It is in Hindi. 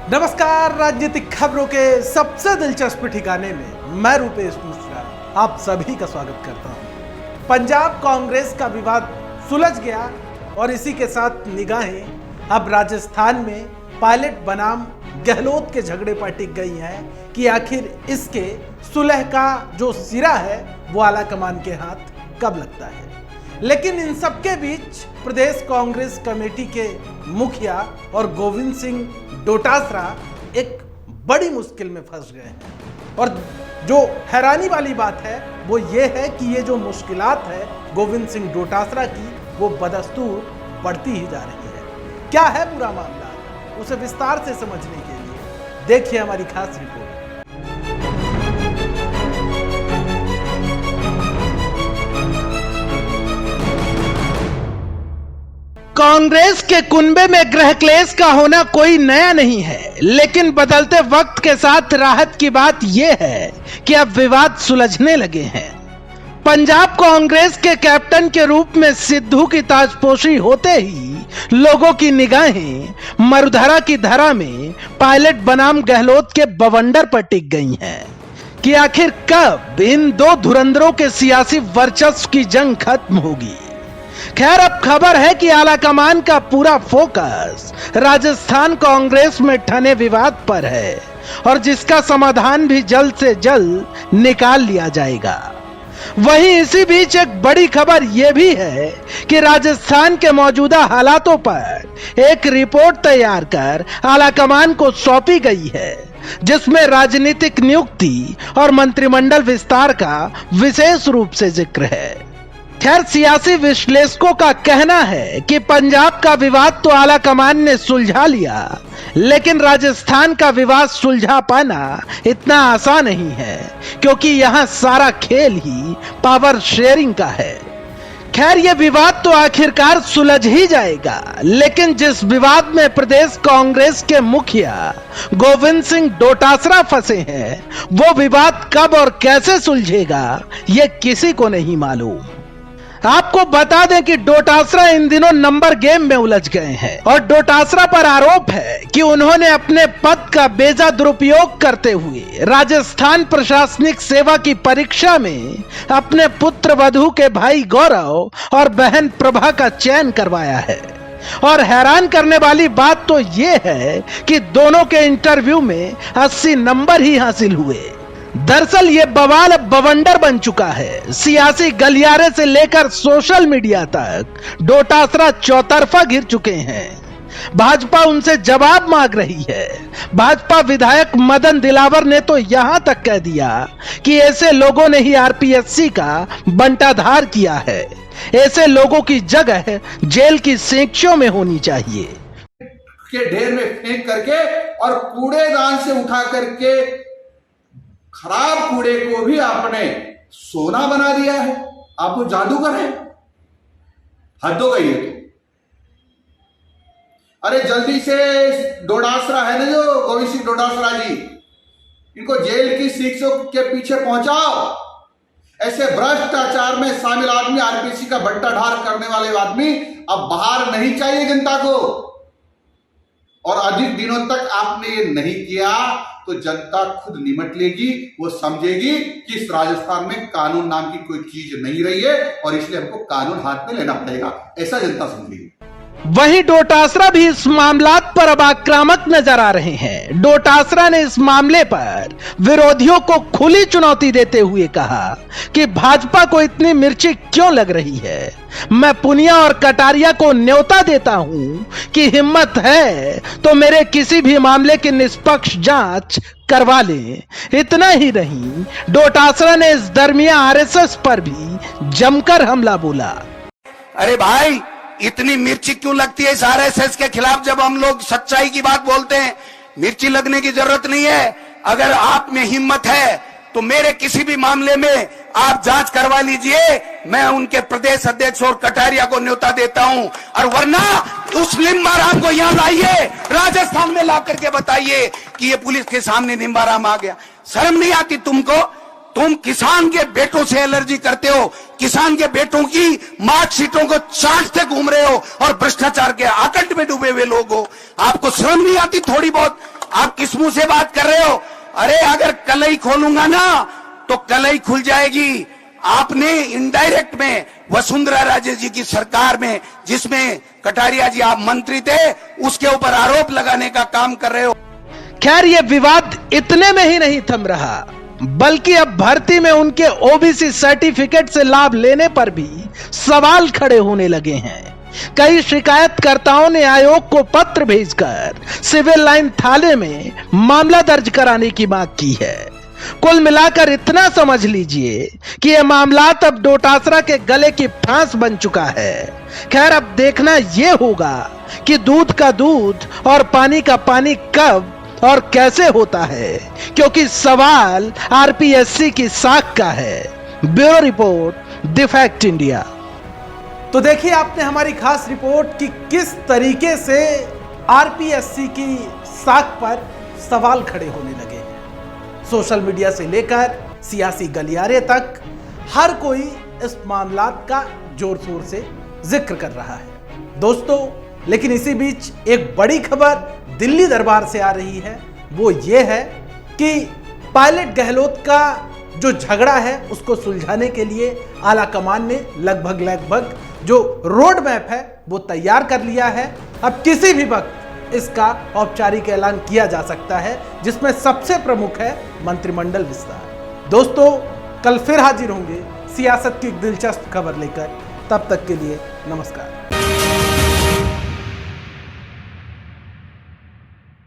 नमस्कार, राजनीतिक खबरों के सबसे दिलचस्प ठिकाने में मैं रूपेश मिश्रा आप सभी का स्वागत करता हूं। पंजाब कांग्रेस का विवाद सुलझ गया और इसी के साथ निगाहें अब राजस्थान में पायलट बनाम गहलोत के झगड़े पर टिक गई हैं कि आखिर इसके सुलह का जो सिरा है वो आलाकमान के हाथ कब लगता है। लेकिन इन सबके बीच प्रदेश कांग्रेस कमेटी के मुखिया और गोविंद सिंह डोटासरा एक बड़ी मुश्किल में फंस गए हैं। और जो हैरानी वाली बात है वो ये है कि ये जो मुश्किलात है गोविंद सिंह डोटासरा की वो बदस्तूर बढ़ती ही जा रही है। क्या है पूरा मामला, उसे विस्तार से समझने के लिए देखिए हमारी खास रिपोर्ट। कांग्रेस के कुनबे में गृह क्लेश का होना कोई नया नहीं है, लेकिन बदलते वक्त के साथ राहत की बात यह है कि अब विवाद सुलझने लगे हैं। पंजाब कांग्रेस के कैप्टन के रूप में सिद्धू की ताजपोशी होते ही लोगों की निगाहें मरुधरा की धरा में पायलट बनाम गहलोत के बवंडर पर टिक गई हैं कि आखिर कब इन दो धुरंधरों के सियासी वर्चस्व की जंग खत्म होगी। खैर, अब खबर है कि आलाकमान का पूरा फोकस राजस्थान कांग्रेस में ठने विवाद पर है और जिसका समाधान भी जल्द से जल्द निकाल लिया जाएगा। वहीं इसी बीच एक बड़ी खबर यह भी है कि राजस्थान के मौजूदा हालातों पर एक रिपोर्ट तैयार कर आलाकमान को सौंपी गई है, जिसमें राजनीतिक नियुक्ति और मंत्रिमंडल विस्तार का विशेष रूप से जिक्र है। खैर, सियासी विश्लेषकों का कहना है कि पंजाब का विवाद तो आलाकमान ने सुलझा लिया, लेकिन राजस्थान का विवाद सुलझा पाना इतना आसान नहीं है, क्योंकि यहां सारा खेल ही पावर शेयरिंग का है। खैर, यह विवाद तो आखिरकार सुलझ ही जाएगा, लेकिन जिस विवाद में प्रदेश कांग्रेस के मुखिया गोविंद सिंह डोटासरा फंसे हैं, वो विवाद कब और कैसे सुलझेगा ये किसी को नहीं मालूम। आपको बता दें कि डोटासरा इन दिनों नंबर गेम में उलझ गए हैं और डोटासरा पर आरोप है कि उन्होंने अपने पद का बेजा दुरुपयोग करते हुए राजस्थान प्रशासनिक सेवा की परीक्षा में अपने पुत्र वधू के भाई गौरव और बहन प्रभा का चयन करवाया है। और हैरान करने वाली बात तो यह है कि दोनों के इंटरव्यू में 80 नंबर ही हासिल हुए। दरअसल ये बवाल अब बवंडर बन चुका है। सियासी गलियारे से लेकर सोशल मीडिया तक डोटासरा चौतरफा घिर चुके हैं। भाजपा उनसे जवाब मांग रही है। भाजपा विधायक मदन दिलावर ने तो यहां तक कह दिया कि ऐसे लोगों ने ही आरपीएससी का बंटाधार किया है। ऐसे लोगों की जगह जेल की सेंक्शों में होनी चाहिए। के ढेर में फेंक करके और कूड़ेदान से उठा करके खराब कूड़े को भी आपने सोना बना दिया है। आप तो जादूगर हैं, हद हो गई है। तो अरे जल्दी से डोटासरा है ना, जो गोविंद सिंह डोटासरा जी, इनको जेल की शिक्षों के पीछे पहुंचाओ। ऐसे भ्रष्टाचार में शामिल आदमी, आरपीसी का बंटाढार करने वाले आदमी अब बाहर नहीं चाहिए जनता को। और अधिक दिनों तक आपने ये नहीं किया तो जनता खुद निमट लेगी। वो समझेगी कि इस राजस्थान में कानून नाम की कोई चीज नहीं रही है और इसलिए हमको कानून हाथ में लेना पड़ेगा, ऐसा जनता समझेगी। वहीं डोटासरा भी इस मामलात पर अब आक्रामक नजर आ रहे हैं। डोटासरा ने इस मामले पर विरोधियों को खुली चुनौती देते हुए कहा कि भाजपा को इतनी मिर्ची क्यों लग रही है। मैं पुनिया और कटारिया को न्योता देता हूं कि हिम्मत है तो मेरे किसी भी मामले की निष्पक्ष जांच करवा लें। इतना ही नहीं, डोटासरा ने इस दरमियान आरएसएस पर भी जमकर हमला बोला। अरे भाई, इतनी मिर्ची क्यों लगती है इस आरएसएस के खिलाफ? जब हम लोग सच्चाई की बात बोलते हैं, मिर्ची लगने की जरूरत नहीं है। अगर आप में हिम्मत है तो मेरे किसी भी मामले में आप जांच करवा लीजिए। मैं उनके प्रदेश अध्यक्ष और कटारिया को न्योता देता हूं। और वरना उस निम्बाराम को यहां लाइए, राजस्थान में ला करके बताइए कि ये पुलिस के सामने निम्बाराम आ गया। शर्म नहीं आती तुमको? तुम किसान के बेटों से एलर्जी करते हो, किसान के बेटों की मार्कशीटों को चाटते घूम रहे हो और भ्रष्टाचार के आकंठ में डूबे हुए लोग हो। आपको शर्म नहीं आती थोड़ी बहुत? आप किस मुंह से बात कर रहे हो? अरे अगर कलई खोलूंगा ना तो कलई खुल जाएगी। आपने इनडायरेक्ट में वसुंधरा राजे जी की सरकार में, जिसमें कटारिया जी आप मंत्री थे, उसके ऊपर आरोप लगाने का काम कर रहे हो। खैर, यह विवाद इतने में ही नहीं थम रहा, बल्कि अब भर्ती में उनके ओबीसी सर्टिफिकेट से लाभ लेने पर भी सवाल खड़े होने लगे हैं। कई शिकायतकर्ताओं ने आयोग को पत्र भेजकर सिविल लाइन थाने में मामला दर्ज कराने की मांग की है। कुल मिलाकर इतना समझ लीजिए कि यह मामला अब डोटासरा के गले की फांस बन चुका है। खैर, अब देखना यह होगा कि दूध का दूध और पानी का पानी कब और कैसे होता है, क्योंकि सवाल आरपीएससी की साख का है। Bureau report, the fact India. तो देखिए आपने हमारी खास रिपोर्ट कि किस तरीके से आरपीएससी की साख पर सवाल खड़े होने लगे हैं। सोशल मीडिया से लेकर सियासी गलियारे तक हर कोई इस मामला का जोर शोर से जिक्र कर रहा है दोस्तों। लेकिन इसी बीच एक बड़ी खबर दिल्ली दरबार से आ रही है, वो ये है कि पायलट गहलोत का जो झगड़ा है उसको सुलझाने के लिए आला कमान ने लगभग जो रोड मैप है वो तैयार कर लिया है। अब किसी भी वक्त इसका औपचारिक ऐलान किया जा सकता है, जिसमें सबसे प्रमुख है मंत्रिमंडल विस्तार। दोस्तों, कल फिर हाजिर होंगे सियासत की एक दिलचस्प खबर लेकर। तब तक के लिए नमस्कार।